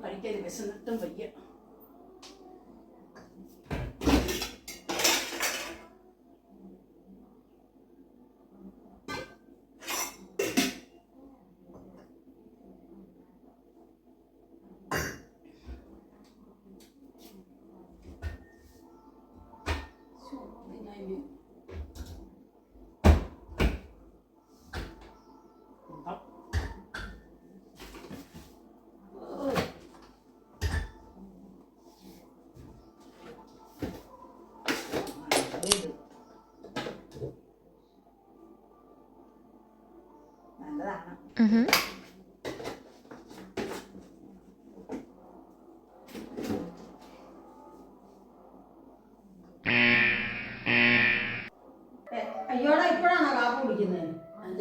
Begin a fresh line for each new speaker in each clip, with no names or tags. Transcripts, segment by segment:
കഴിക്കാൻ വിശന്നിട്ടും വയ്യ. നല്ലതാണ്.
അയ്യോടാ ഇപ്പോഴാണോ കാപ്പി കുടിക്കുന്നത്?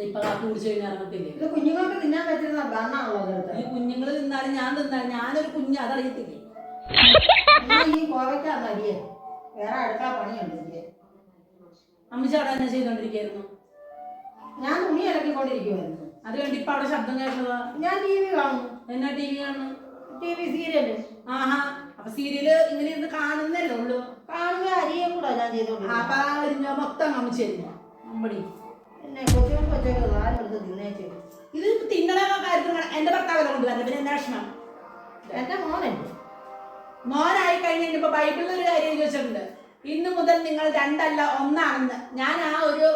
ഇപ്പൊ കാപ്പി കുടിച്ചു കഴിഞ്ഞാൽ ഇറങ്ങത്തില്ലേ?
ഇത് കുഞ്ഞുങ്ങൾക്ക് തിന്നാൻ പറ്റുന്ന ഭരണമാണല്ലോ.
ഈ കുഞ്ഞുങ്ങൾ തിന്നാലും ഞാൻ തിന്നാലും ഞാനൊരു കുഞ്ഞ്, അതറിയത്തില്ലേ?
ഈ കോവയ്ക്കാന്ന് അരിയെ വേറെ അടുക്കള പണിയുണ്ട് എനിക്ക്.
അമ്മച്ചി അവിടെ തന്നെ ചെയ്തോണ്ടിരിക്കുന്നു.
ഞാൻ തുണി ഇറക്കിക്കൊണ്ടിരിക്കുവായിരുന്നു.
അത് കണ്ട് ഇപ്പൊ അവിടെ ശബ്ദം കേട്ടതാ.
ഞാൻ ടി വി കാണുന്നു.
എന്നാ ടി വി കാണുന്നു?
TV serial.
ആഹാ, അപ്പൊ സീരിയല് ഇങ്ങനെ ഇരുന്ന് കാണുന്നല്ലേ ഉള്ളു?
കാണുക അരിയും കൂടെ ഞാൻ ചെയ്തോണ്ടിരിക്കും.
അപ്പൊ അരിഞ്ഞ മൊത്തം അമ്മച്ചി അമ്മടി
പിന്നെ കൊച്ചുങ്ങൾക്ക് വെച്ചൊക്കെ സാധനം തിന്നേച്ചു.
ഇത് തിന്നണ കാര്യത്തിൽ എന്റെ ഭർത്താവ് കൊണ്ട് തന്നെ പിന്നെ എന്താ പ്രശ്നം?
എന്റെ മോനുണ്ട്.
മോനായി കഴിഞ്ഞിപ്പോ ബൈബിളിൽ ഒരു കാര്യം ചോദിച്ചിട്ടുണ്ട്, ഇന്നു മുതൽ നിങ്ങൾ രണ്ടല്ല ഒന്നാണെന്ന്. ഞാൻ ആ ഒരു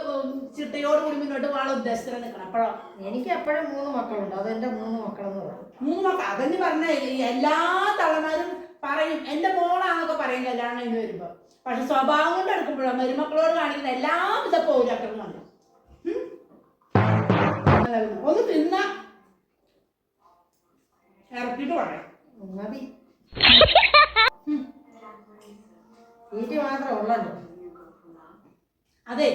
ചിട്ടയോടുകൂടി മുന്നോട്ട് പോകാനുള്ള ഉദ്ദേശത്തിൽ നിൽക്കണം. അപ്പോഴോ
എനിക്ക് എപ്പോഴും 3 മക്കളുണ്ട്. അതെന്റെ 3 മക്കളെന്ന് പറയും.
3 മക്കൾ അതെന്ന് പറഞ്ഞ എല്ലാ തള്ളമാരും പറയും എന്റെ മോളാന്നൊക്കെ പറയും കല്യാണം കഴിഞ്ഞ് വരുമ്പോ. പക്ഷെ സ്വഭാവം കൊണ്ട് എടുക്കുമ്പോഴോ മരുമക്കളോട് കാണിക്കുന്ന എല്ലാവിധ പൗരാക്കളുണ്ട്. ഒന്ന് തിന്ന ഇറക്കിട്ട് പറയാം.
മതി, വീട്ടിൽ മാത്രമേ ഉള്ളല്ലോ.
അതെ,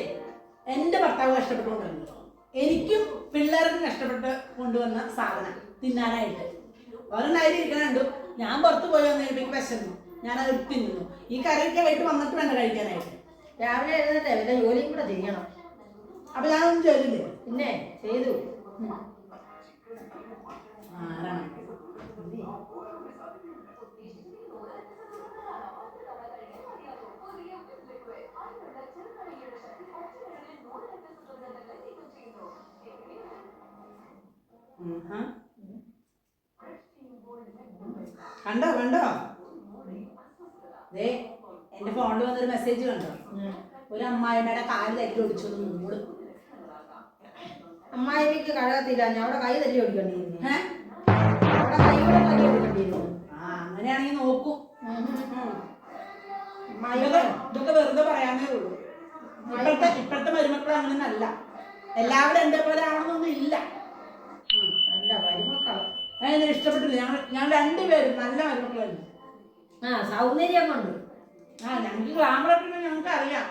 എന്റെ ഭർത്താവ് കഷ്ടപ്പെട്ടുകൊണ്ടിരുന്നു. എനിക്കും പിള്ളേർക്ക് കഷ്ടപ്പെട്ട് കൊണ്ടുവന്ന സാധനം തിന്നാനായിട്ട് ഒരെണ്ണായിട്ട് ഇരിക്കണുണ്ട്. ഞാൻ പുറത്ത് പോയി വന്നപ്പോൾ വിശന്നു, ഞാനത് തിന്നു. ഈ കറിയൊക്കെ ആയിട്ട് വന്നിട്ട് വേണ്ട കഴിക്കാനായിട്ട്.
രാവിലെ എഴുന്നേറ്റേ വല്ല ജോലിയും കൂടെ ചെയ്യണം.
അപ്പൊ ഞാനൊന്നും ചെയ്തില്ലേ?
പിന്നെ ചെയ്തു.
ആരാണ് കണ്ടോ കണ്ടോ? എന്റെ ഫോണിൽ വന്നൊരു മെസ്സേജ് കണ്ടോ? ഒരു അമ്മായിമ്മയുടെ കാല് തല്ലി ഒടിച്ചു മൂട്.
അമ്മായിക്ക് കഴകത്തില്ല, ഞാൻ അവിടെ കൈ തല്ലി ഓടിക്കേണ്ടിയിരുന്നു. അവിടെ കൈ കൂടെ തല്ലി ഓടിക്കേണ്ടിയിരുന്നു.
അങ്ങനെയാണെങ്കിൽ നോക്കൂ. ഇതൊക്കെ വെറുതെ പറയാനേ ഉള്ളൂ. ഇപ്പോഴത്തെ മരുമക്കൾ അങ്ങനെയൊന്നല്ല. എല്ലാവരും എന്റെ പോലെ ആവണമെന്നൊന്നും ഇല്ല.
നല്ല മരുമക്കള്
അതിന് ഇഷ്ടപ്പെട്ടില്ല. ഞങ്ങൾ 2 പേരും നല്ല മരുമക്കളായിരുന്നു.
സൗന്ദര്യം കൊണ്ട്
ഞങ്ങൾക്ക് ഗ്ലാമറൊക്കെ ഞങ്ങൾക്ക് അറിയാം.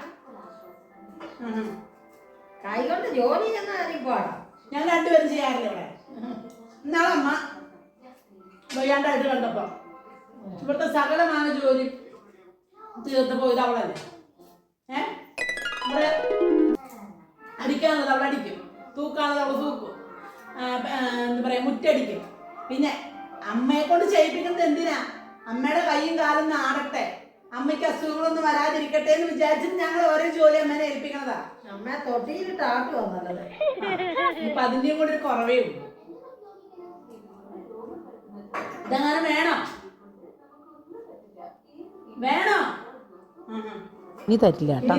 കൈ കൊണ്ട് ജോലി ചെയ്യുന്ന അറിയിപ്പാടാ.
ഞാൻ 2 പേരും ചെയ്യാറില്ല ഇവിടെ. എന്നാളെ അമ്മ വയ്യാണ്ടായിട്ട് കണ്ടപ്പോ ഇവിടുത്തെ സകലമായ ജോലി തീർത്ത് പോയത് അവളല്ലേ. ഇവിടെ അടിക്കാനുള്ളത് അവൾ അടിക്കും, തൂക്കാനുള്ളത് അവൾ തൂക്കും, എന്താ പറയാ മുറ്റടിക്കും. പിന്നെ അമ്മയെ കൊണ്ട് ചെയ്യിപ്പിക്കുന്നത് എന്തിനാ? അമ്മയുടെ കൈയും കാലും നാടട്ടെ, അമ്മയ്ക്ക് അസുഖങ്ങളൊന്നും വരാതിരിക്കട്ടെ എന്ന് വിചാരിച്ചിട്ട് ഞങ്ങൾ ഓരോ ജോലി അമ്മേനെ ഏൽപ്പിക്കണതാ.
അമ്മ തൊട്ടിയിലിട്ട് ആട്ടി വന്നല്ലേ.
ഇപ്പൊ അതിന്റെയും കൂടി ഒരു കുറവേ ഉള്ളൂ. ഇതങ്ങനെ വേണോ? വേണോ?
നീ തരില്ല കേട്ടോ.